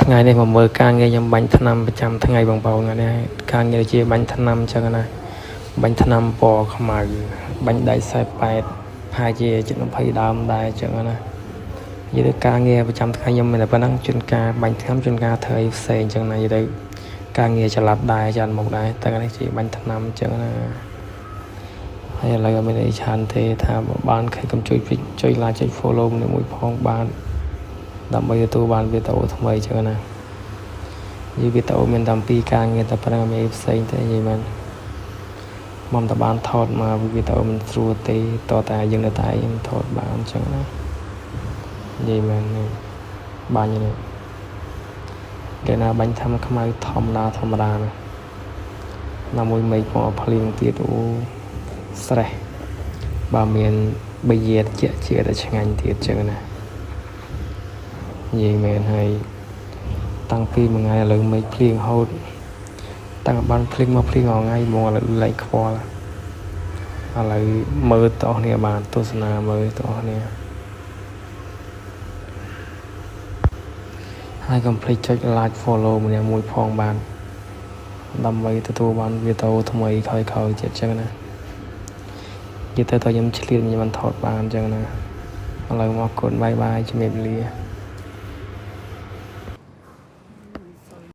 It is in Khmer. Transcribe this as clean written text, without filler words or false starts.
ថ្ងៃនេះមកមើលការងារខ្ញុំបាញ់ថ្នាំប្រចាំថ្ងៃបងប្អូនថ្ងៃនេះការងារជាបាញ់ថ្នាំអញ្ចឹងណាបាញ់ថ្នាំពណ៌ខ្មៅបាញ់ដៃ48ប្រហែលជា720ដើមដែរអញ្ចឹងណានិយាយទៅការងារប្រចាំថ្ងៃខ្ញុំមានតែប៉ុណ្ណឹងជួនកាលបាញ់ថ្នាំជួនកាលធ្វើអីផ្សេងអញ្ចឹងណានិយាយទៅការងារចល័តដែរច្រើនមុខដែរតែនេះជាបាញ់ថ្នាំអញ្ចឹងណាហើយឥឡូវអត់មានអីច្រើនទេថាបានឃើញកុំចុច like ចុច follow មួយផងបានដើម្បីទទួលបានវីដេអូថ្មីអញ្ចឹងណានិយាយវីដេអូមានតែពីការងារតែប៉ុណ្ណឹងមានអីផ្សេងទេនិយាយមែនមកតែបានថតមកវីដេអូមិនស្រួលទេតតែយើងនៅតែយើងថតបានអញ្ចឹងណានិយាយមែនបាញ់នេះគេណាបាញ់ធ្វើខ្មៅធម្មតាណាណាមួយមេឃមកភ្លៀងទៀតអូស្រេះបើមានប៊ីយ៉ែតជាតែឆ្ងាញ់ទៀតអញ្ចឹងណានិយាយមែនហើយតាំងពីមួយថ្ងៃឥឡូវមេឃភ្លៀងហូតតាំងបានភ្លៀងមកភ្លៀងរាល់ថ្ងៃហ្មងឥឡូវលែងខ្វល់ឥឡូវមើលតោះគ្នាបានទស្សនាមើលតោះគ្នាហើយកុំភ្លេចចុច like follow ម្នាក់មួយផងបានដើម្បីទទួលបានវីដេអូថ្មីក្រោយៗទៀតអញ្ចឹងណានិយាយទៅខ្ញុំឆ្លៀតខ្ញុំមិនថតបានអញ្ចឹងណាឥឡូវមកកូនបាយជំរាបលា